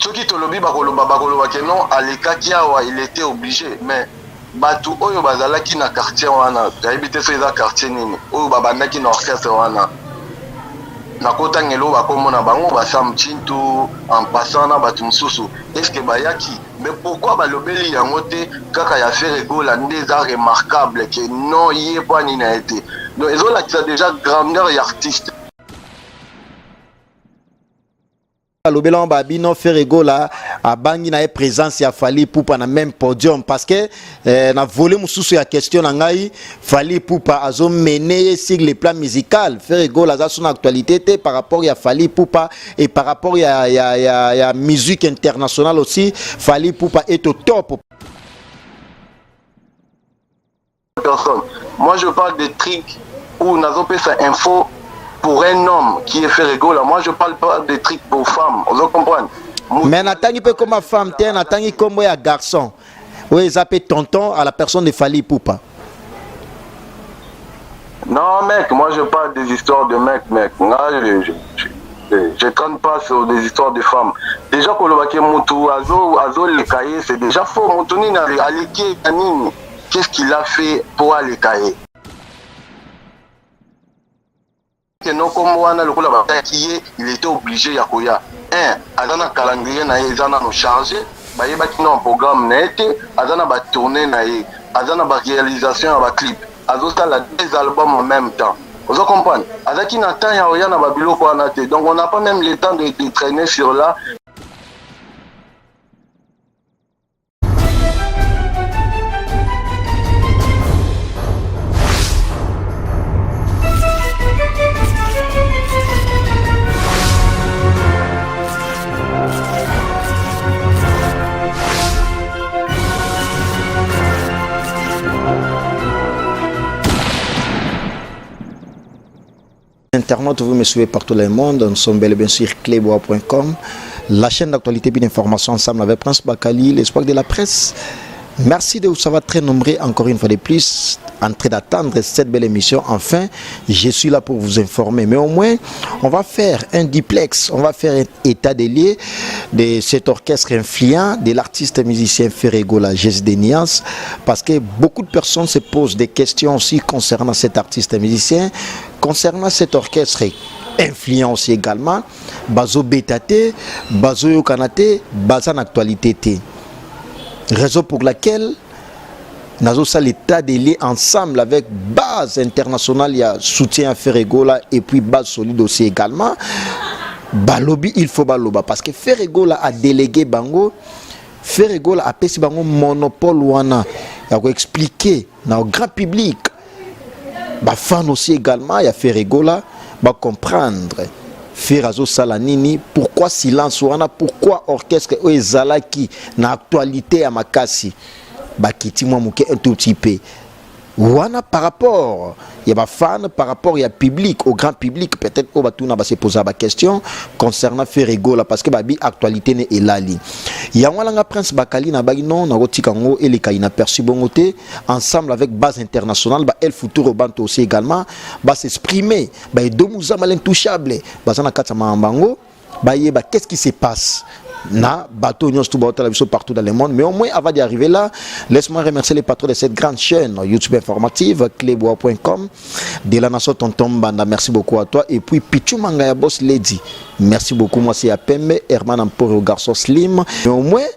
soki tolobi bakoloba ke non alekaki awa il était obligé mais bato oyo bazalaki na quartier wana tayebi te so eza quartier nini oyo babandaki na orchestre wana nakotangelo bakomona bango basam Chintu en passant na bato mosusu est-ce que bayaki mais pourquoi balobeli yango te kaka ya Ferregola nde eza remarquable que non ye po nini na été donc ezolakisa déjà grandeur ya artiste Lobelon Babino Ferregola a bangi na présence ya Fally Ipupa na même podium parce que na volé mususu ya question na ngai Fally Ipupa azo mené sur le plan musical Ferregola za son actualité te par rapport ya Fally Ipupa et par rapport ya musique internationale aussi Fally Ipupa est au top. Personne. Moi je parle des trucs où nazo pesa info pour un homme qui est Ferregola, moi je parle pas des trucs pour femmes, vous comprenez? Mais n'attendez pas comme femme, n'attendez comme un garçon. Oui, ils appellent tonton à la personne de Fally Ipupa. Non mec, moi je parle des histoires de mecs, mec. Je traîne pas sur des histoires de femmes. Déjà pour le baquet Moutou, Azo le cahier, c'est déjà faux. Moutouni n'a allégué Anine. Qu'est-ce qu'il a fait pour aller cahier? Non comme wana lokola batakiye il était obligé ya koya azana calendrier na ezana no charger bayebaki no programme na été azana ba tourner na ye azana ba réalisation ya ba clip azosala 2 albums en même temps vous comprenez azaki na temps ya oya na ba biloko wana te donc on n'a pas même le temps de traîner sur là. Internautes, vous me suivez partout dans le monde. Nous sommes bel et bien sur clebois.com, la chaîne d'actualité et d'information ensemble avec Prince Bakali, l'espoir de la presse. Merci de vous savoir très nombreux encore une fois de plus en train d'attendre cette belle émission. Enfin, je suis là pour vous informer. Mais au moins, on va faire un duplex, on va faire un état des lieux de cet orchestre influent de l'artiste musicien Ferregola Jesdenias, parce que beaucoup de personnes se posent des questions aussi concernant cet artiste musicien, concernant cet orchestre influent aussi également. Bazo Betate, Bazo Yokanate, Bazan actualité. Raison pour laquelle nous avons l'état de lier ensemble avec base internationale, il y a soutien à Ferregola et puis base solide aussi également. Balobi, il faut baloba parce que Ferregola a délégué Bango. Ferregola a payé Bango monopole wana. Il a expliqué dans le grand public. Bah fan aussi également, il y a Ferregola, va comprendre. Ferazo Salanini, pourquoi silence wana, pourquoi orchestre Oezalaki na actualité à Makasi bakiti moi mouké un tout petit peu wana par rapport il y a fan par rapport il y a public au grand public peut-être au batuna va se poser la question concernant Ferregola parce que babi actualité ne elali ya wala Prince Bakali na bagi non na rotikango et les kaina perçu bongoté ensemble avec base internationale ba El Futuro Banto aussi également va s'exprimer ba domuza mal intouchable bazana katama mbango ba yeba qu'est-ce qui se passe na bateau nyos tout partout dans le monde. Mais au moins avant d'y arriver là, laisse-moi remercier les patrons de cette grande chaîne YouTube informative clebois.com de la nation Tonton Banda. Merci beaucoup à toi. Et puis Pichu Mangaya Boss Lady, merci beaucoup. Moi c'est Apembe Herman Amporo garçon slim. Mais au moins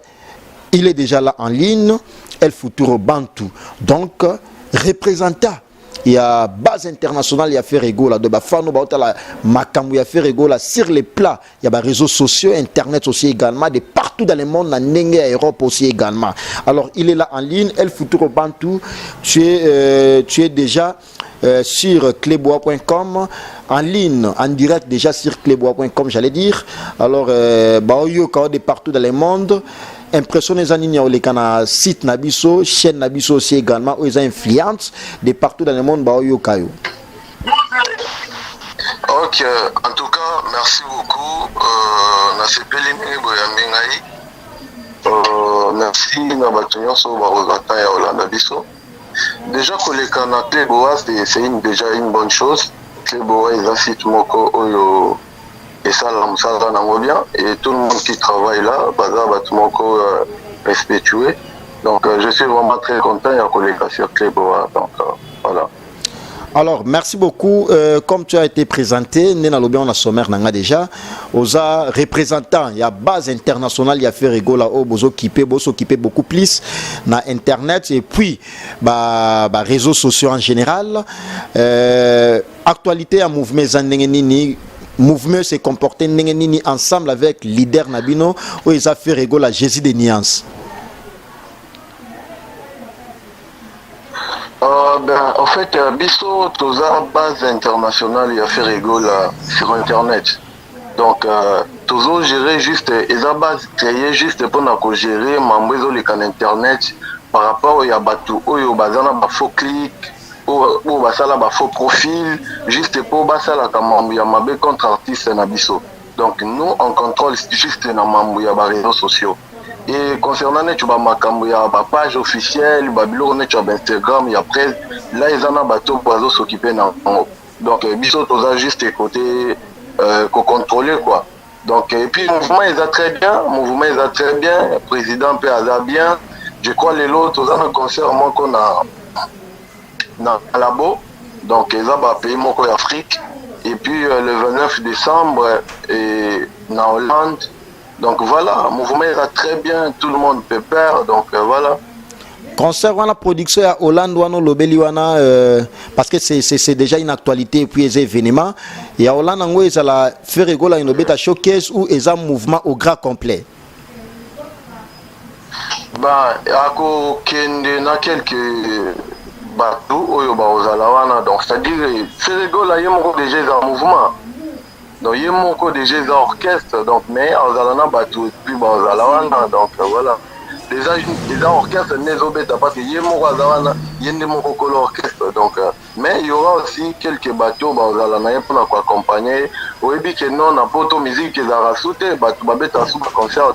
il est déjà là en ligne El Futuro Bantu, donc représentant. Il y a base internationale, il y a Ferregola, de Bafano, la Makamou, il y a Ferregola sur les plats, il y a des réseaux sociaux, internet aussi également, de partout dans le monde, dans Europe aussi également. Alors il est là en ligne, El Futuro Bantu, tu es déjà sur clebois.com, en ligne, en direct déjà sur clebois.com, j'allais dire. Alors, de partout dans le monde. Impressionné les animaux les canaux site nabiso chaîne nabiso aussi également où ils influence de partout dans le monde kayo. Ok, en tout cas merci beaucoup merci na batonyo so ba ya Hollande biso déjà que les canapés bois c'est déjà une bonne chose que bois ils site moko oyo et ça n'a bien, et tout le monde qui travaille là, tout le monde respectueux. Donc je suis vraiment très content et à collègue sur Cléboa. Donc voilà. Alors, merci beaucoup. Comme tu as été présenté, Nena Lobé, on a sommaire nanga déjà. Aux représentants, il y a base internationale, il y a fait rigola au bozo occupé beaucoup plus na internet et puis réseaux sociaux en général. Actualité à mouvement Zandengenini. Mouvement s'est comporté Nengenini ensemble avec leader Nabino où ils ont fait rigola Jésus des Nuances. En fait, Bisso, tous à base internationale, il a fait rigole sur Internet. Donc, tous gérer juste, ils ont base créée juste pour nous gérer, membres les canaux Internet par rapport à Batou, où il y a faux clics, où il y a faux profil, juste pour basala comme il y a contre artistes na Bisso. Donc, nous, on contrôle juste les membres des réseaux sociaux. Et concernant les page officielle, Instagram, il y a après, là, ils en ont bateau pour s'occuper. Donc, Bisso, tous a juste côté contrôler quoi. Donc, et puis, le mouvement, il a très bien. Le président peut aller bien. Je crois les lots, tous ont un concert qu'on a dans Labo. Donc, ils ont payé mon Afrique. Et puis, le 29 décembre, en Hollande. Donc voilà, le mouvement ira très bien, tout le monde peut perdre, donc voilà. Concernant la production à Hollande, parce que c'est déjà une actualité et puis les événements, et à Hollande, ils ont fait rigoler une bêta showcase où ils ont un mouvement au gras complet. Il y a quelques bateaux, donc c'est-à-dire, fait rigoler, il y a déjà un mouvement. Donc il y a beaucoup de jeux d'orchestre, donc mais en allant bateau puis bon donc voilà. Les orchestres n'est pas parce qu'il y a beaucoup d'orchestre donc mais il y aura aussi quelques bateaux pour nous accompagner. Oui bien que non n'importe quelle musique qu'ils ont rajouté bateau babeta sous concert.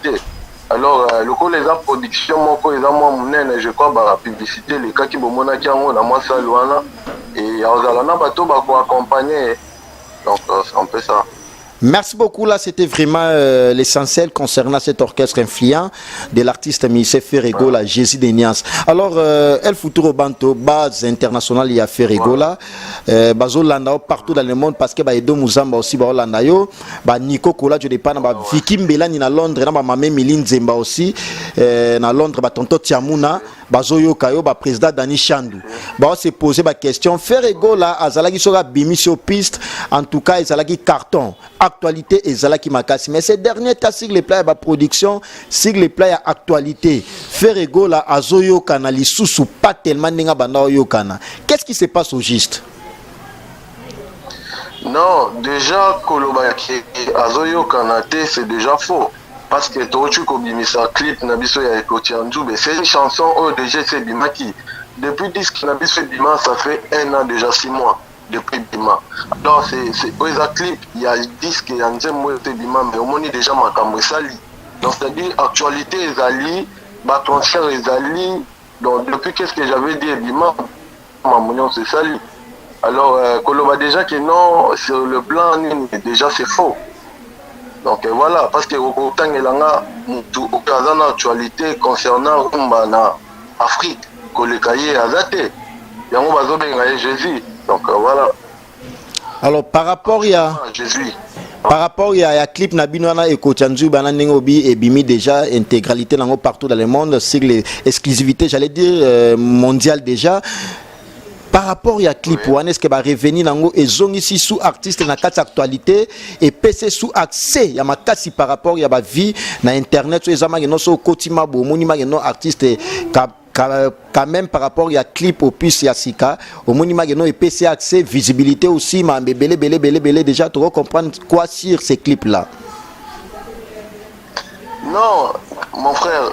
Alors le coup les production moko les moins je crois la publicité les cas qui bomona qui en moi ça loin et en allant bateau pour accompagner. Donc c'est un peu ça. Merci beaucoup. Là, c'était vraiment l'essentiel concernant cet orchestre influent de l'artiste Michel Ferregola, Jésus des Nias. Alors, El Futuro Banto, base internationale, il y a Ferregola, Bazo Landao partout dans le monde parce que Edo Muzamba aussi, Landayo, Nico Kola, je ne sais pas, Vicky Mbelani à Londres, Mamé Miline Zemba aussi, à Londres, Tonto Tiamuna. Bazoyo Kayo, président Dani Chandou. On s'est posé la question. Ferregola, Azalaki sera bimisio piste. En tout cas, Azalaki carton. Actualité, Azalaki makasi. Mais ces derniers cas, si les plats de production, si les plats actualité, Ferregola, Azoyo Kana, li sous pas tellement n'enga banda Yokana. Qu'est-ce qui se passe au juste? Non, déjà, Kolobaki, Azoyo Kanate, c'est déjà faux. Parce que tu as un clip, c'est une chanson déjà c'est Bimaki. Depuis disque Nabiso Bima, ça fait 1 an déjà 6 mois depuis Bima. Alors c'est un clip, il y a le disque, il y a un Bima, mais au moins déjà ma caméra sali. Donc c'est-à-dire actualité Ezali, ma concert Ezali. Donc depuis qu'est-ce que j'avais dit Bima, ma mounion c'est sali. Alors Koloba déjà que non, sur le plan déjà c'est faux. Donc voilà, parce que au temps il y a une actualité concernant l'Afrique, que le cahier a daté. Il y a Jésus. Donc voilà. Alors par rapport il y a clip Nabinoana et Kochanzu Bananengobi et Bimi déjà intégralité partout dans le monde, c'est l'exclusivité, j'allais dire mondiale déjà. Par rapport à clip, est-ce que va revenir dans et zone ici sous artiste dans quatre actualité et PC sous accès il y a ma casse par rapport à ma vie na internet les amants non so kotima bo monima non artiste quand même par rapport à clip au plus ya sika au monima non et PC accès visibilité aussi ma belé déjà tu comprendre quoi sur ces clips là. Non mon frère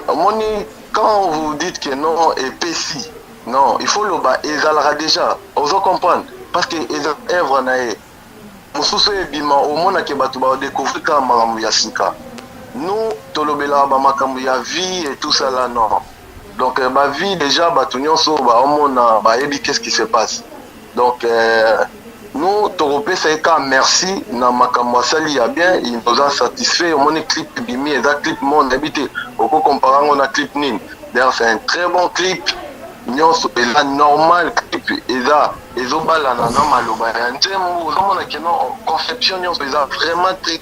quand vous dites que non et PC non, il faut le bas, ils allera déjà. Vous comprenez? Parce que les œuvres naïe. Nous sommes bima au monde qui va découvrir comment yasika. Nous, tolobela bamakambuya vie et tout ça là non. Donc ma vie déjà batunyon so ba on a ba ebi qu'est-ce qui se passe. Donc nous topesa eka merci na makambo asali ya bien il nous a satisfait on est clip bimi et clip mon habité au comparer on a clip nini d'ailleurs c'est un très bon clip nyonso eza normal clip eza ezobala na maloba ya nzembo ozomona ke non conception nyonso eza vraiment très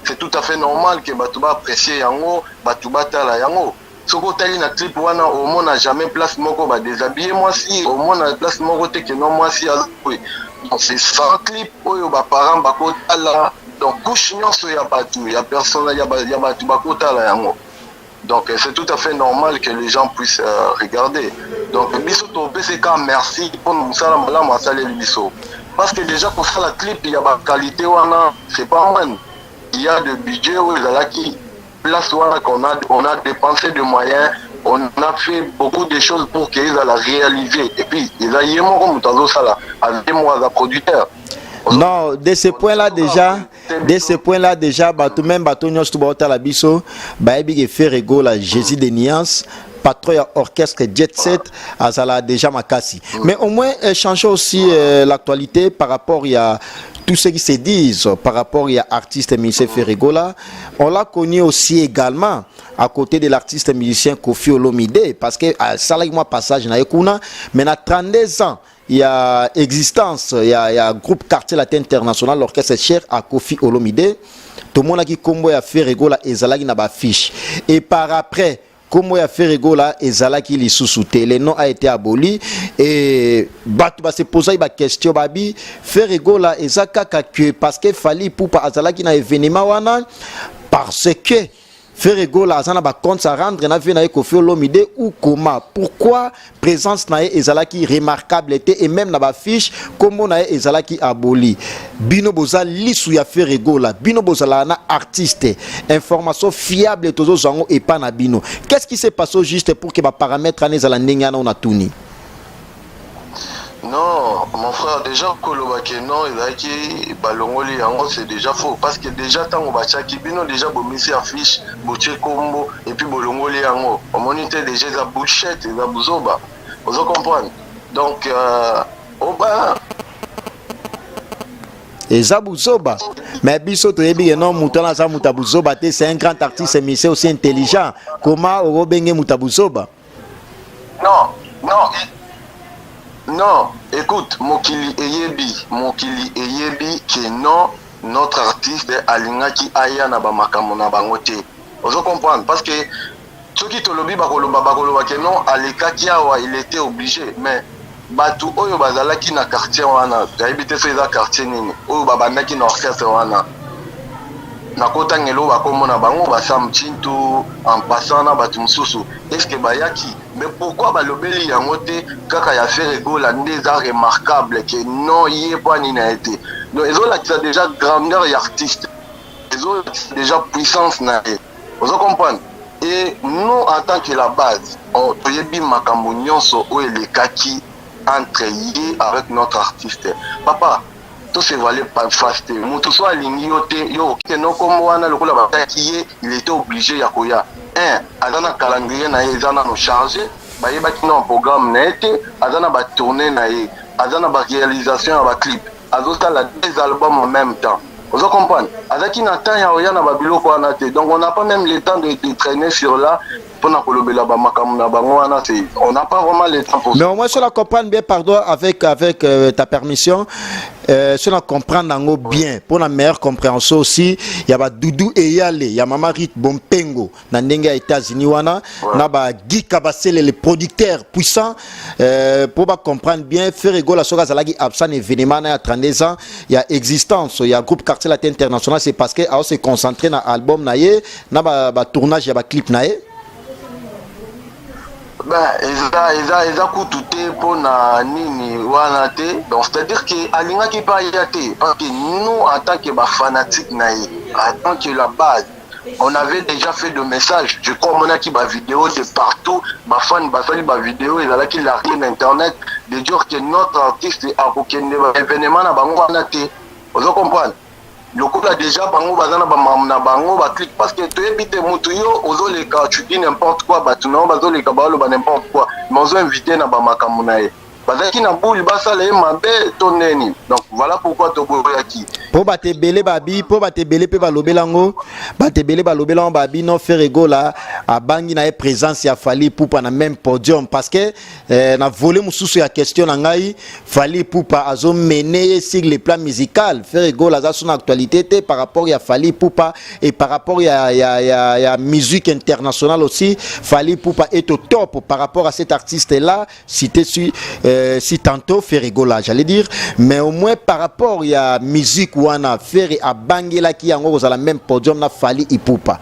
c'est tout à fait normal que bato ba apprécier yango bato batala yango soko tali na clip wana au moins n'a jamais place moko ba déshabiller moi si au moins na place moko te que non moi si donc c'est sans clip oyo ba parents ba kotala donc couche nyonso ya bato ya personne ya bato ba kotala yango donc c'est tout à fait normal que les gens puissent regarder donc biso to PCK merci pour nous ça la masala biso parce que déjà pour ça la clip il y a ba qualité wana c'est pas mal il y a de budget où il y a qui place qu'on a dépensé de moyens on a fait beaucoup de choses pour qu'ils aient la réaliser et puis ils a eu mon comme ça là avec moi la producteur non de ce point là déjà bato même bato nyos to bota la biso ba ebi ke faire ego la Jésus de Nuance patron ya orchestre Jet Set azala déjà makasi mais au moins changer aussi l'actualité par rapport il y a tout ce qui se disent par rapport à l'artiste musicien Ferregola, on l'a connu aussi également à côté de l'artiste musicien Kofi Olomide parce que ça là moi passage na ekuna mais na 32 ans il y a existence il y a groupe Quartier Latin International l'orchestre cher à Kofi Olomide tout le monde qui combo ya Ferregola ezalaki na ba fiche et par après comme il a fait Ferregola et Zalaki li sous-souté, le nom a été aboli et Batou va se poser une question babi Ferregola et Zakaka que parce que fallait pour pas Zalaki na événement wana parce que Ferregola azana ba compte sa rendre na vie na Kofi Olomide ou comment pourquoi présence na Zalaki remarquable était et même na ba fiche comme na Zalaki aboli bino boza lisu ya Ferregola bino bozala na artiste information fiable tozo zango et pas na bino qu'est-ce qui s'est passé juste pour que ba paramètres ane zala ndengana on a tourné. Non, mon frère, déjà, Kolobake, non, il a qui balongoli yango, c'est déjà faux. Parce que déjà, tant on bacha qui bino, déjà, bomisi affiche, boche combo, et puis bolongoli yango. On moniteur déjà, la bouchette, la bouzoba. Vous comprenez? Donc, au bas. Et Zabouzoba, mais biso to yebi non mutana za mutabuzoba te c'est un grand artiste mais c'est aussi intelligent. Comment Robenge mutabuzoba? Non, écoute, Mokili Eyebi, que non, notre artiste Alinga qui aya na ba makambo na bangote. Vous comprenez? Parce que ceux qui te lobi bakoloba que non, Aleka qui awa il était obligé, mais batu oyo bazalaki na quartier wana, yebite feza quartier nini, oyo babandaki na orchestre wana. Nakota ngelo bakomona bango basam chintu en passant na batu mususu. Est-ce que bayaki mais pourquoi balobeli yango te kaka ya Ferregola ndeza remarquable que non yé pas ni na été. Donc ils ont déjà grandeur et artiste. Ils ont déjà puissance na. Vous comprenez? Et nous en tant que la base, on toyebi makambo nyonso o elekaki entre yé avec notre artiste. Papa tout se valait pas fast. Mutu so alingi yo te yo ke no comme wana lokola bataki il était obligé ya koya. Azana calendrier na ezana no chargé bayeba ki no programme na été azana ba tourner na ye azana ba réalisation ba clip azota la deux albums en même temps. Vous comprenez? Azaki na temps ya oya na ba biloko wana te. Donc on n'a pas même le temps de traîner sur là pour na kolobela ba makambo na bango wana te. On n'a pas vraiment le temps pour ça. Mais au moins sur la comprendre bien pardon avec ta permission sur la comprendre nango bien pour la meilleure compréhension aussi il y a ba Doudou Eyale il y a Mama Rit Bompengo na ndenge États-Unis wana na ba Guy Kabasele les producteurs puissants pour ba comprendre bien Ferregola soka zalaki absent événement na 32 ans il y a existence il y a groupe Quartier Latin International c'est parce que a se concentrer na album na ye na ba tournage ya ba clip na ye. Ils ont coûté pour na nini wana te donc c'est-à-dire que alinga qui pas yate parce que nous en tant que fanatiques naïe en tant que la base on avait déjà fait de messages je crois on a qui ba vidéo de partout ba fan ba sali ba vidéo ils allaient qui la rien internet de dire que notre artiste a aucun événement na bango wana te vous comprenez le coup là déjà bango bazana ba mamna bango ba click parce que tu évites mutu yo ozo les cas tu dis n'importe quoi ba tu non bazo les kabalo ba n'importe quoi mais ozo inviter na ba makamuna ye bazaki na boule basala e mabe toneni donc Voilà pourquoi Toboyaki. Po bate belé babi, po bate belé pe balobelango, bate belé balobelango babi non Ferrego là a bangi na présence ya Fally Ipupa na même podium parce que na volé mususu ya question na ngai Fally Ipupa azo mené sur le plan musical. Ferrego là ça son actualité té par rapport ya Fally Ipupa et par rapport ya musique internationale aussi. Fally Ipupa est au top par rapport à cet artiste là cité si tantôt Ferrego là j'allais dire, mais au moins par rapport ya musique wana Ferry a bangela ki yango kozala même podium na Fally Ipupa.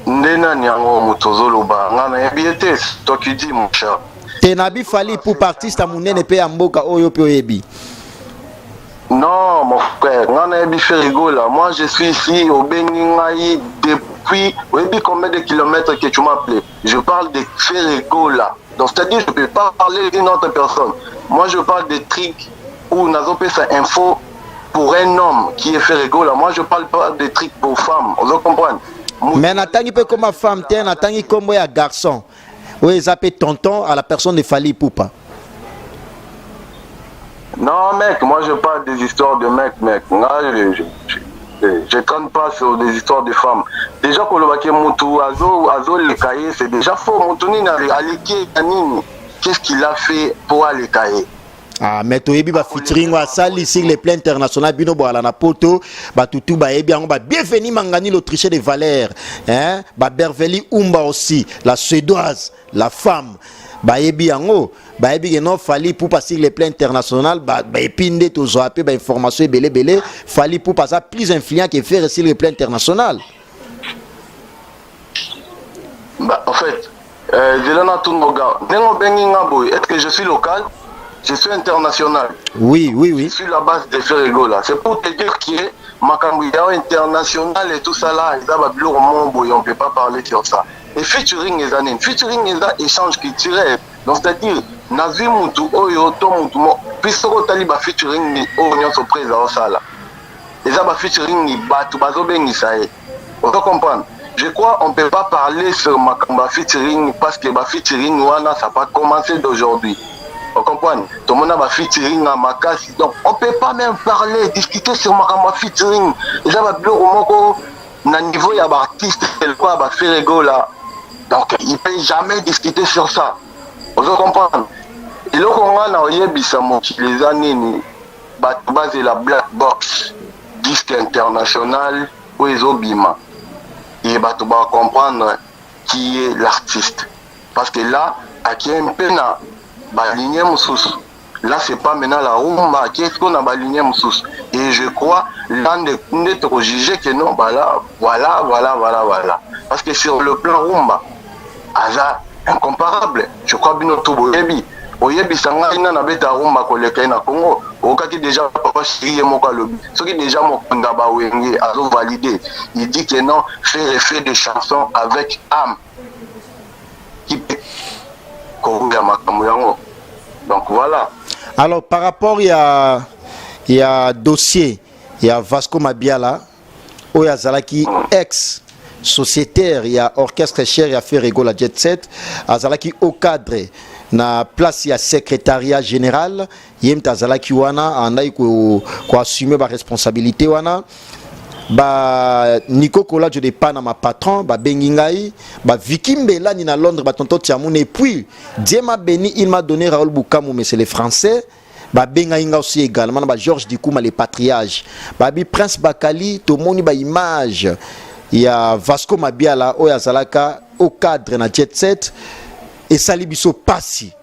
Ndena nyango mutozoloba ngana yebiete toi qui dis mon cher. Tenabi Fally Ipupa artiste a munene pe ya mboka oyo pe oyebi. Non mon frère, ngana yebi Ferrego là. Moi je suis ici au Beningaï depuis combien de kilomètres que tu m'appelles. Je parle de Ferrego là. Donc c'est-à-dire je peux pas parler d'une autre personne. Moi je parle des trucs où nous avons fait sa info pour un homme qui est Ferrego là. Moi je parle pas des trucs pour femmes, vous comprenez? Mais n'attendez pas comme femme, n'attendez comme un garçon. Oui, ils appellent tonton à la personne de Fally Ipupa. Non mec, moi je parle des histoires de mecs, mec. Je compte pas sur des histoires de femmes. Déjà pour le baquet Moutou, Azo le cahier, c'est déjà faux. Moutouni n'a qu'est-ce qu'il a fait pour aller cahier? Ah, mais tu as featuring wa sali sur les plans internationaux bino boala na poto ba tutu ba ebi ba bienvenue Mangani l'Autrichien de Valère hein ba Berveli Umba aussi la suédoise la femme ba ebi yango ba ebi no Fally Ipupa sur les plans internationaux ba epinde to zo apé ba information belé Fally Ipupa ça plus influent que faire sur les plans internationaux. Bah en fait je l'en a tout mon gars nengo bengi ngabo est-ce que je suis local? Je suis international. Oui. Je suis la base de Ferrego là. C'est pour te dire qu'il est Makambouya international et tout ça là. On ne peut pas parler sur ça. Et featuring les années. Featuring les échanges culturels. Donc c'est-à-dire, Nazi Moutou, Oyo, Tomoutou, puisque Taliba featuring Oyo surprise à ça là. Les featuring ni Batou, Bazoben, Isaïe. On peut comprendre. Je crois qu'on ne peut pas parler sur Makamba featuring parce que featuring ça n'a pas commencé d'aujourd'hui. Vous comprenez? Tout le monde a featuring à Makassi. Donc, on ne peut pas même parler, discuter sur Makamba featuring. Et ça va bien au niveau il y a des artistes, Ferrego là. Donc, il ne peut jamais discuter sur ça. Vous comprenez? Et là, on a les années, c'est la Black Box, disque international, ou les Obima. Et on va comprendre qui est l'artiste. Parce que là, à qui est un peu là c'est pas maintenant la rumba qu'est-ce qu'on a baligné moussous et je crois là d'être jugé que non bah là voilà parce que sur le plan rumba aza incomparable je crois bien tout oyebi sanga ina na beta rumba koleka na Congo okaki déjà papa chéri moko lobi ce qui déjà mon ngaba wenge azo validé il dit que non fait des chansons avec âme qui donc voilà. Alors par rapport il y a dossier il y a Vasco Mabiala Oya Zalaki ex sociétaire il y a orchestre cher il y a Ferrego la Jet Set Azalaki au cadre na place il y a secrétariat général yemta Zalaki wana andai ko assumer ba responsabilité wana ba Nico Kola je pas na ma patron ba bengingai ba Vikimbela ni na Londres ba tonton Tiamoun et puis Dieu m'a béni il m'a donné Raoul Boukamou mais c'est les Français ba bengainga aussi également ba Georges Dikouma les patriages ba bi Prince Bakali to moni ba image il y a Vasco Mabiala Oya Zalaka au cadre na Jet Set et Salibiso Passi.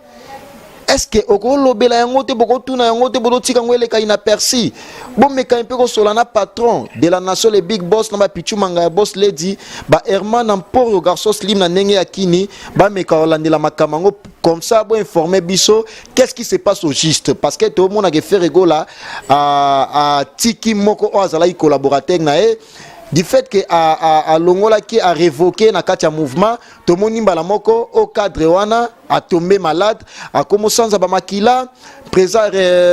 Est-ce que okolo bela yango te boko tuna yango te bodo tika ngwele ka inaperçu bon me ka impeko solana patron de la nation les big boss na ba Pichu Manga boss lady ba Herman Amporo garçon slim na ndenge ya kini ba me ka olandela makamango comme ça pour informer biso qu'est-ce qui se passe au juste parce que tout le monde a fait Ferrego là à tiki moko azala collaborateur na e du fait que à Longola qui a révoqué na katia mouvement to moni mbala moko au cadre wana a tombé malade a commencé à bamakila présent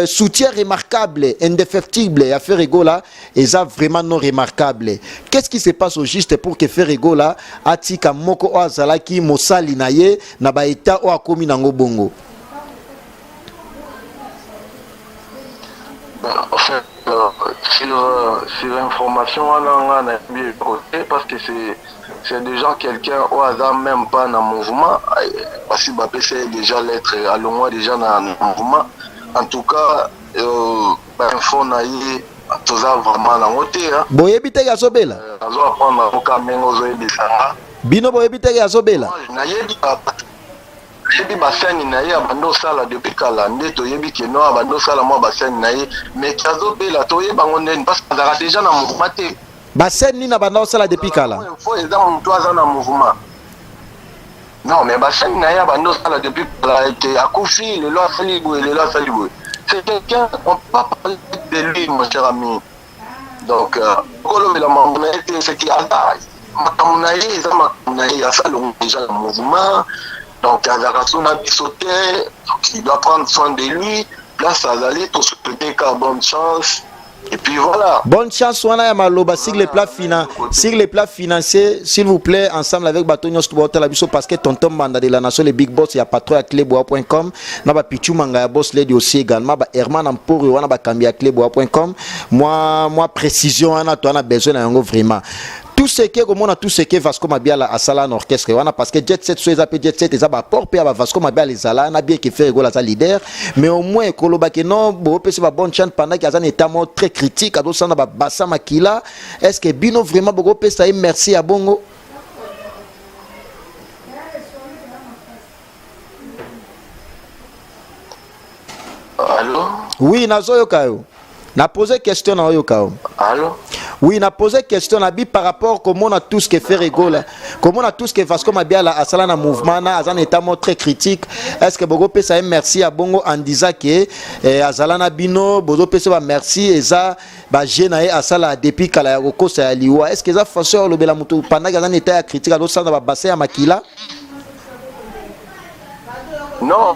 soutien remarquable indéfectible à Ferrego là et ça vraiment non remarquable. Qu'est-ce qui se passe au juste pour que Ferrego là atika moko azala ki mosali na ye na ba état o akomi nango bongo? En fait, sur l'information, on a bien côté parce que c'est déjà quelqu'un au hasard, même pas dans le mouvement. Parce que Mbappé c'est déjà l'être à loin déjà dans le mouvement. En tout cas, info naïe, tout ça vraiment dans le côté. Boyebi te Azobela. Azo apprendre au Cameroun, aux Oebisanga. Bino boyebi te Azobela. Yebi basani na ye abando sala depuis kala nde toyebi ke no abando sala mwa basani na ye mais kazobela toyeba ngo ndeni parce que azaka déjà na mouvement te basani na bando sala depuis kala faut eza mutu aza na mouvement non mais basani na ye abando sala depuis kala te akufi lelo asali boye lelo asali boye c'est quelqu'un on peut pas parler de lui mon cher ami donc kolobela mambo na ye te c'est que aza makambo na ye eza makambo na ye asalongo déjà na mouvement. Donc, Azakasuna Bissoté, il doit prendre soin de lui. Là, ça allait tout se péter car bonne chance. Et puis voilà. Bonne chance, Wana Yamaloba, sur les plats financiers, s'il vous plaît, ensemble avec Batonios Kubotalabiso, parce que tonton Manda de la Nation, les Big Boss, il y a patron à clébois.com, Naba Pichu Manga Boss Lady aussi également, Herman Ampori, Wana Bakambi à clébois.com. Moi, précision, on a besoin d'un vraiment. Tout ce qui est comme on a tout ce qui est Vasco Mabiala à Salan orchestre parce que Jet Set soit Jet Set et ça va porter à Vasco Mabiala les Salan a bien qui fait rigolo à leader mais au moins Koloba que non bon c'est pas bonne chance pendant qu'il y a un état très critique à d'autres na Bassa Makila est-ce que Bino vraiment beaucoup peut ça merci à Bongo. Allô? Oui, nazo yokayo. Na posé question na yokayo. Allô? Oui, on a posé question par rapport à comment on a tout ce qui fait rigole, comment on a tout ce qui fait comme bien à Salana mouvement, à un état très critique. Est-ce que Bogo peut ça merci à Bongo en disant que à Salana Bino, Bogo peut ça merci et ça, bah Jenae à Sala depuis qu'à la Roko c'est à Liwa. Est-ce que ça façon le bela mutu pendant qu'à un état critique à l'autre ça va passer à Makila? Non.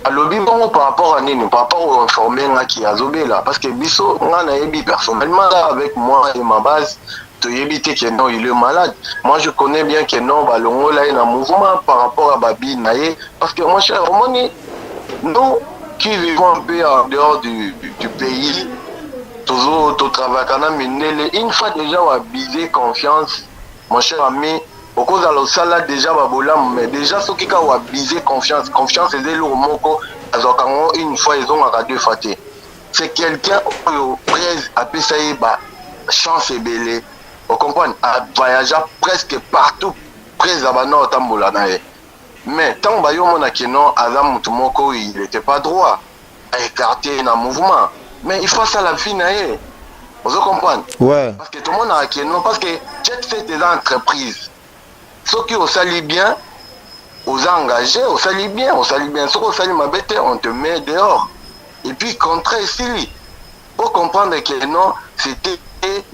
Alobi bongo par rapport à Nino, par rapport au informé qui a zobé là, parce que Bisso, on a ébi personnellement là avec moi et ma base, tu éviter que non, il est malade. Moi je connais bien que non, Balongo là il y a un mouvement par rapport à Babi Naye, parce que moi cher Romani, nous qui vivons un peu en dehors du pays, toujours tout travail, une fois déjà on a bisé confiance, mon cher ami. Au cause de ça déjà babolam mais déjà ceux qui ont abusé confiance c'est des lourds moko une fois ils ont à deux fois c'est quelqu'un qui a pu ba chance et belé vous comprenez à voyager presque partout près à bana tambola nae mais tant ba yo mona que non Adam mutu moko il était pas droit à écarter un mouvement mais il faut ça la vie nae vous comprenez ouais parce que tout le monde a que non parce que Jet fait des entreprises. Ceux qui ont sali bien, aux engagés, on salit bien. Ceux qui ont sali ma bête, on te met dehors. Et puis, contraire ici, pour comprendre que non, c'était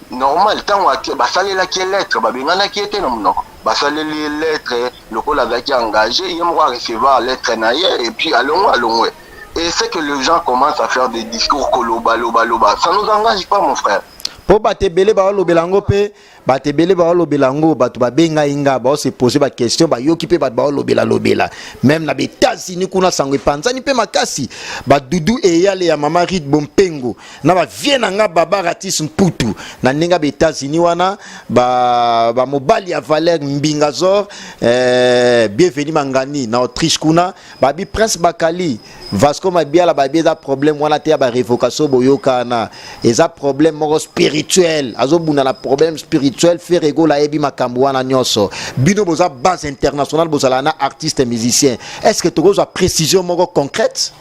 normal. Tant que bah sali la qui est lettre, bah bien qui était non non. Bah sali les lettres, le col a qui engagé, il va recevoir lettre naïe et puis allons. Et c'est que les gens commencent à faire des discours koloba. Ça nous engage pas, mon frère. Pour battre belé ba lobelango pe batebele ba lobelango batu ba benga inga ba se poser ba question ba yo ki pe ba lobela même na États-Unis kuna sangwe panzani pe makasi ba dudu e yale ya mama Rit Bompengo na ba viena nga baba Ratis Mputu na ninga ba États-Unis wana ba mobali ya Valer Mbingazor bienvenue mangani na Autriche kuna ba bi Prince Bakali Vasco Mabiala ba bieza problème wana te ba révocation boyoka na eza problème moko spirituel azobuna na problème spirituel fait rigola ebi makambo wana nyoso bino boza base internationale bozala na artiste et musicien est-ce que tu as précision moko concrète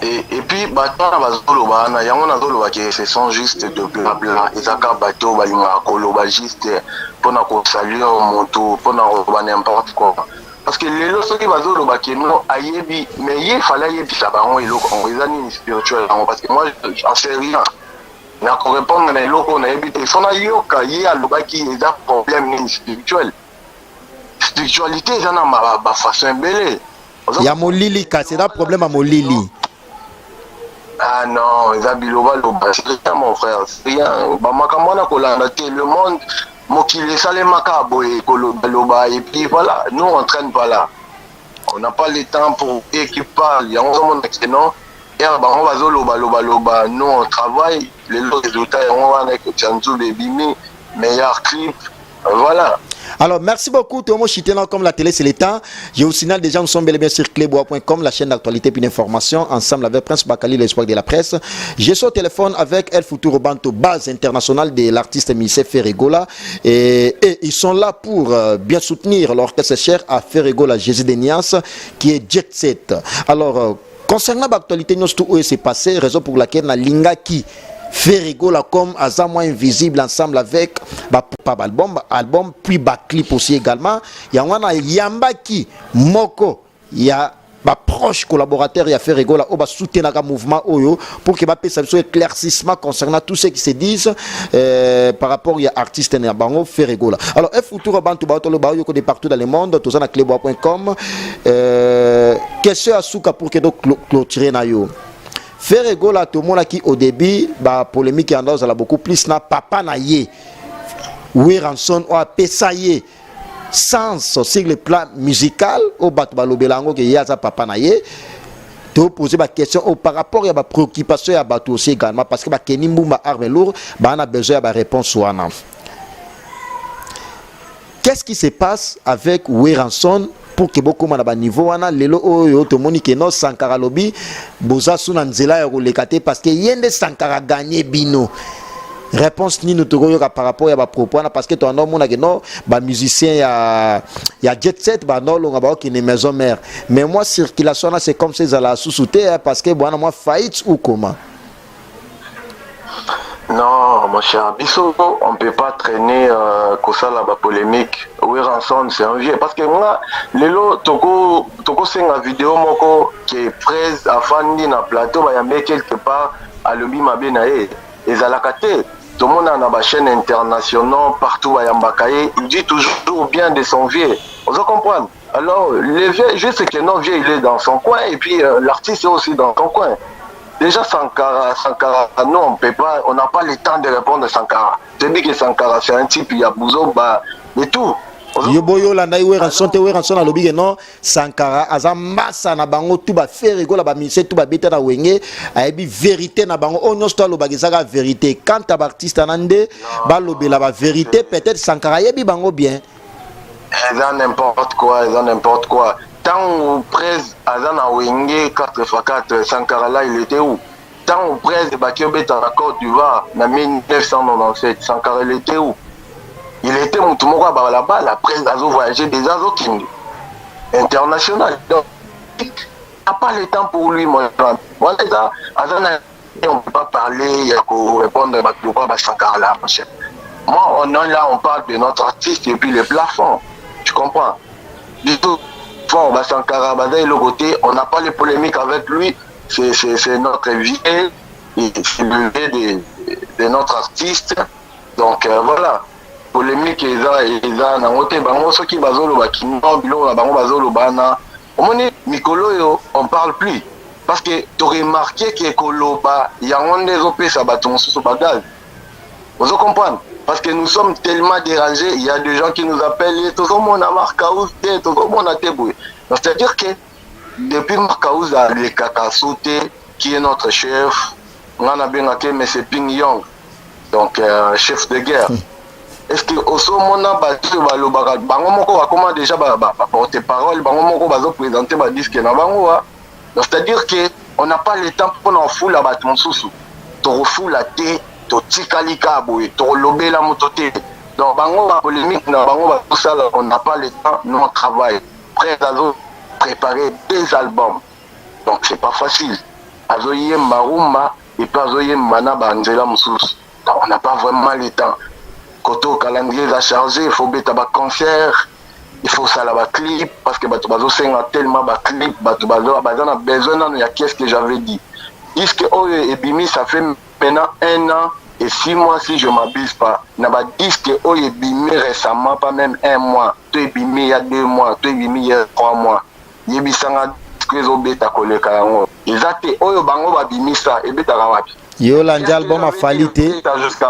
et puis batana bazoloba na yango nazoloba que ce sont juste de blabla ezaka bato balinga koloba juste pona ko saluer moto pona ko n'importe quoi. Parce que les lois qui basent au bakeno ayebi mais il fallait yebi ça bango et loko on est spirituel parce que moi j'en sais rien na ko répondre na loko na yebi il faut na yoka yi aloba qui est un problème spirituel spiritualité ça na ba façon belé ya molili ka c'est un problème à molili ah non ils a biloba c'est rien mon frère c'est rien ba makamona ko landa le monde Mokile Salemaka Boye Koloba et puis voilà, nous on traîne pas là. On n'a pas le temps pour eux qui parlent. Il y a un moment que non, bango bazoloba nous on travaille les résultats on va avec Tchanzou Bebimi meilleur clip voilà. Alors, merci beaucoup, Tomo Chitena, comme la télé, c'est l'État. Je vous signale déjà, nous sommes bel et bien sur clébois.com, la chaîne d'actualité puis d'information, ensemble avec Prince Bakali, l'espoir de la presse. Je suis au téléphone avec El Futuro Banto, base internationale de l'artiste Missé Ferregola. Et ils sont là pour bien soutenir l'orchestre cher à Ferregola, Jésus de Nias, qui est Jet Set. Alors, concernant l'actualité, nous tout où s'est passé, raison pour laquelle na Lingaki Ferregola comme Azam invisible ensemble avec album puis clip aussi également. Il y a Yambaki Moko, il y a proche collaborateur, il y a Ferregola au soutien le mouvement Oyo pour qu'il y ait un éclaircissement concernant tout ce qui se disent par rapport à artiste Nerbango Ferregola. Alors, F Futuro Bantu Baotolo Baoyo de partout dans le monde, tout ça na clébois.com. Question à Souka pour que nous clôturer na yo. Ferregola tout le monde qui au début polémique en dose beaucoup plus na papa na ye Weranson ou pesaye sans sur le plan musical au balobelango que ya za papa na ye to poser ba question par rapport à ba préoccupation ya bato aussi également parce que ba kenimba arme lourd on a besoin de réponse wana. Qu'est-ce qui se passe avec Weranson pour que beaucoup de niveau wana lelo oyo to moni ke no Sankara lobi boza suna nzela ya kolekate parce que yende Sankara gagner bino réponse ni nous tokoyo par rapport à ba propos parce que to ando mona ke no ba musicien ya Jet Set ba no longa ba ki ne maison mère mais moi circulation là c'est comme ces à la sous-souté parce que bwana moi faillite ou comment. Non, mon cher Bisso, on ne peut pas traîner comme ça la polémique. Oui, rançon, c'est un vieux. Parce que moi, Lelo, Toko c'est une vidéo moko qui est prête à Fandi na plateau, il y a quelque part à l'obi mabenae. Et Zalakate, tout le monde a une chaîne internationale, partout à Yambakaye, il dit toujours bien de son vieux. Vous comprenez? Alors, le vieux, juste que non, vieux, il est dans son coin, et puis l'artiste est aussi dans son coin. Déjà Sankara, nous on peut pas, on n'a pas le temps de répondre à Sankara. Je dis que Sankara c'est un type, il y a Bouzo, et tout. Yoboyo la na iwe ranson te we ranson na lobi non Sankara azamasa na bango tout ba Ferregola ba mise tout ba beta na wenge ayebi vérité na bango onyo sto lo bagizaka vérité quand ta artiste anande ba lobela ba vérité peut-être Sankara yebi bango bien. Ils ont n'importe quoi. Tant où presse Azana Wenge 4x4 Sankara là il était où? Tant où presse Bakiobe dans la Côte d'Ivoire en 1997 Sankara il était où? Il était Moutoumora là-bas, la presse a voyagé des Azokindi international. Donc il n'a pas le temps pour lui mon frère. Voilà ça, Azana on ne peut pas parler, il y a qu'à répondre à Sankara là. Moi on parle de notre artiste et puis les plafonds. Tu comprends? Du tout. Sankara Bada et le côté, on n'a pas les polémiques avec lui, c'est notre vie, c'est le vie de notre artiste. Donc voilà, polémique ils ont na côté bango ceux qui bazolo ba kinno bilo bango bazolo bana. On parle plus parce que tu as remarqué que Koloba il y a un des OP ça baton sous bagage. Vous comprenez? Parce que nous sommes tellement dérangés, il y a des gens qui nous appellent, tout le monde a Marcaouz, tout le monde a Téboué. C'est-à-dire que depuis Marcaouz, le Kakasouté, qui est notre chef, on a bien appelé M. Ping Yong, donc chef de guerre. Est-ce que au moment où on a comment déjà porter-parole, on a présenté le disque c'est-à-dire qu'on n'a pas le temps pour nous fouler la bâton sous-sous. Tu refoules la tête. Totikalika boy, to lobé la mototé. Donc bango ba polémique, tout ça, on n'a pas le temps, nous on travaille. Prêt à préparer des albums. Donc c'est pas facile. Azoye Maruma et pas Azoye Mana Banzela Moussous. On n'a pas vraiment le temps. Koto calendrier a chargé, il faut mettre un concert, il faut ça là clip parce que bato bazo senga tellement ba clip, bato bazo a besoin il y a qu'est-ce que j'avais dit. Disque Oye et Bimi ça fait maintenant 1 an et 6 mois si je ne m'abuse pas. N'a pas dit que Oye Bimi récemment, pas même 1 mois. Tu es Bimi il y a 2 mois, tu es Bimi il y a 3 mois. Il y a des bêta collé karango. Exacté Oyo bango ba Bimi ça et bêta rawapi. Yo l'andi album a falité.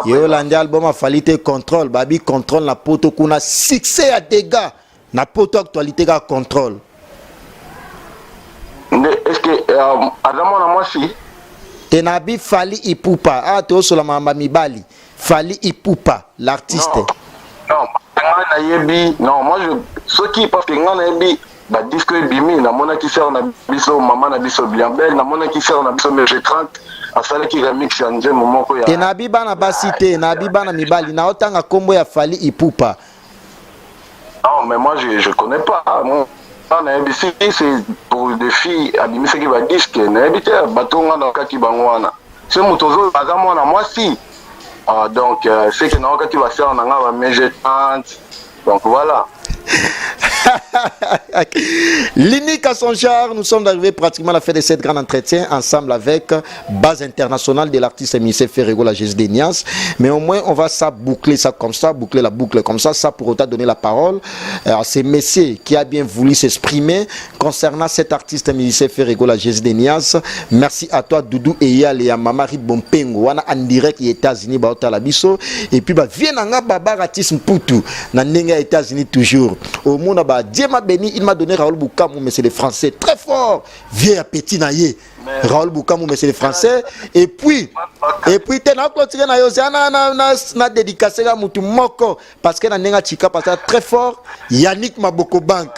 Yo l'andi album a falité contrôle. Babi contrôle na poto kuna succès à dégâts. Na poto actualité ga contrôle. Est-ce que Adamo na moi si. Tenabi Fally Ipupa. Ah, tu as la mama Mibali. Fally Ipupa, l'artiste. Non, moi je. Ceux qui parce que on a dit. Bah disque bimi na mona qui sert na biso maman na biso bien belle na mona qui sert na biso MG30 à celle qui remix ya nje momoko ya Tenabi bana basité nabi bana Mibali na otanga kombo ya Fally Ipupa. Non mais moi je connais pas moi na MBC c'est pour des filles abimisa qui va disque na habité batonga na kaki bangwana c'est motozo bazamo na moi si donc c'est que na kaki va faire na nga ba MG30 donc voilà. L'unique à son genre, nous sommes arrivés pratiquement à la fin de cette grande entretien ensemble avec base internationale de l'artiste Missé Ferrego, la GSD Nias. Mais au moins, on va ça boucler ça comme ça, boucler la boucle comme ça pour autant donner la parole à ces messieurs qui a bien voulu s'exprimer concernant cet artiste Missé Ferrego, la GSD Nias. Merci à toi, Doudou et Yal et à Mamari Bompengo, on a en direct aux États-Unis, Baota Labiso. Et puis, viens à Baba Ratis Mputu, dans les États-Unis toujours. Au monde, Dieu m'a béni, il m'a donné Raoul Boukamou, mais c'est les Français très fort. Vieux petit naïe. Raoul Boukamou, mais c'est les Français. Et puis, t'es là, na dédicacé à Moutou Moko, parce que na Chika, parce que très fort, Yannick Maboko Bank.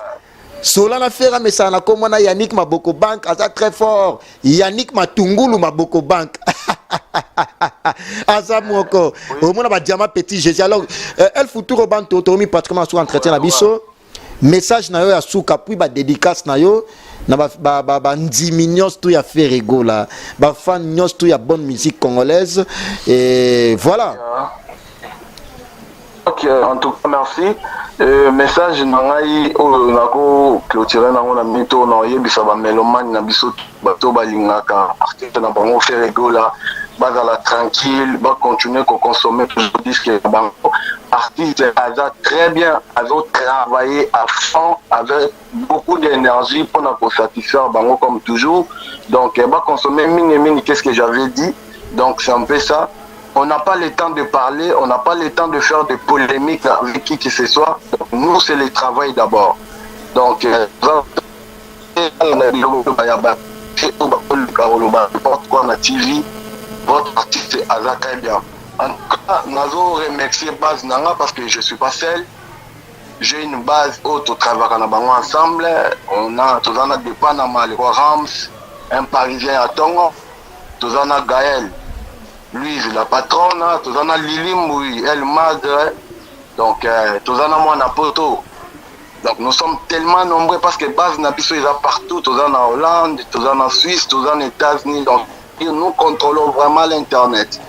Solana Ferra, mais ça n'a comme Yannick Maboko Bank, ça très fort. Yannick Matungulu Maboko Bank. Asa Moko. Au monde, Diama Petit Jésus. Alors, elle fout tout au banc, Totomi, pratiquement sur entretien à Bisso. Message na yo ya souka puis ba dédicace na yo na ba ndimi nyos tout ya Ferrego là ba fan nyos tout ya bonne musique congolaise et voilà. OK, en tout cas merci. Message na ngai o nako clôturer na ngona mito na yebisa ba melomane na biso bato balingaka artiste na bango Ferrego là bazala tranquille va continuer à consommer toujours disque bango artiste a très bien a travaillé à fond avec beaucoup d'énergie pour nous satisfaire bango comme toujours donc va consommer mini qu'est-ce que j'avais dit donc c'est un peu ça. On n'a pas le temps de parler, on n'a pas le temps de faire des polémiques avec qui que ce soit. Donc, nous, c'est le travail d'abord. Donc, n'importe quoi, on a TV, votre artiste a très bien. En tout cas, nous avons remercié Base Nanga parce que je ne suis pas seul. J'ai une base haute au travail ensemble. On a tous en a des Panama, le roi Rams, un Parisien à Tongo, tous en a Gaël. Louise, la patronne, tous en a Lili Mouy, elle Madre, donc tous en a moi na poto. Donc nous sommes tellement nombreux parce que base Nabiso est partout, tous en a Hollande, tous en a Suisse, tous en a États-Unis. Donc nous contrôlons vraiment l'internet.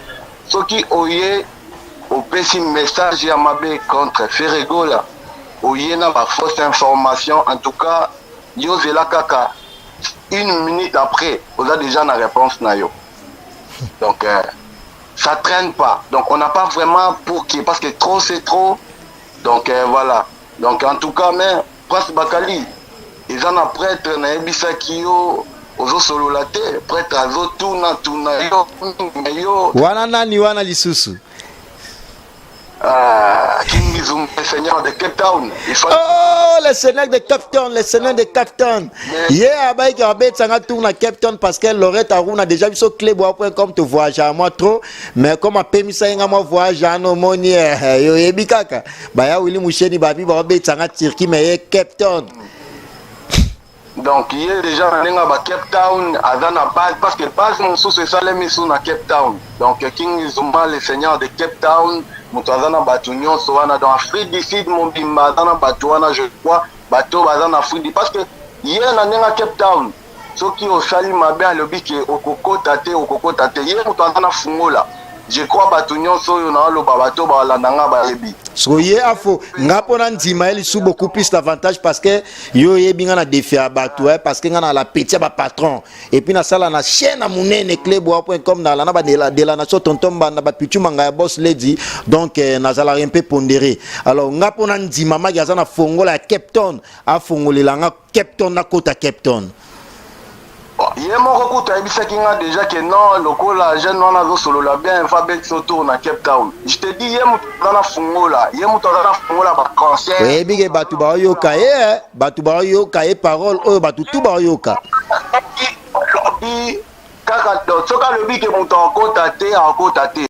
Ce qui oye au petit message à Mabé contre Ferrego là, oye na ba fausse information. En tout cas, yo zela kaka. Une minute après, on a déjà la réponse na yo. Donc ça traîne pas. Donc on n'a pas vraiment pour qui parce que trop c'est trop. Donc voilà. Donc en tout cas mais Prince Bakali ils en a prêtre na ebisa kiyo ozo solo la terre prêtre azo tuna yo wana nani wana lisusu King Zoom, le seigneur de Cape Town. Oh, le seigneur de Cape Town, le seigneur de Cape Town. Yeah, bah, il y a un bête, ça a tourné à Cape Town parce qu'elle Lorette Aruna a déjà vu ce clé.com te voyage à moi trop. Mais comme a permis ça, il y a moi voyage à nos monières. Yo, yebi kaka. Bah, ya Willy Moucheni, babi, bah, bête, ça a Turquie, mais Cape Town. Donc, il y a déjà un Cape Town, à la base, parce que base, mon sous, c'est ça, les missions à Cape Town. Donc, King Zuma, le seigneur de Cape Town, Moutazana Batunion, Soana, dans Afrique du Sud, mon bimba, dans Batouana, je crois, bateau, dans Afrique, parce que, il y a un Cape Town, ceux qui ont sali ma bien, le bic, au coco tate, il y a un Fungola. Je crois Batunion, Soyo, le bateau, la nanga, balébi. Soyez à faux. Ngapona Nzima il sous beaucoup plus d'avantages parce que yo yebinga na défi à bateau parce que ngana la petit ba patron et puis na sala na chaîne à monene clé.com na la na ba de la nation tonton ba na ba pichu manga boss lady donc na sala un peu pondéré. Alors ngapona Nzima ma gaza na fongola Cape Town a fongolela nga Cape Town na kota Cape Town. Il y a mon recours qui a déjà que non, le coup la jeune on a solo la bien Fabet autour na Cape Town. Je te dis il y a dans la fungola, il y a dans la fungola ba concert. Eh big batu ba yoka batu ba yoka parole batu tout ba yoka. alobi kaka soki alobi ke moto akota te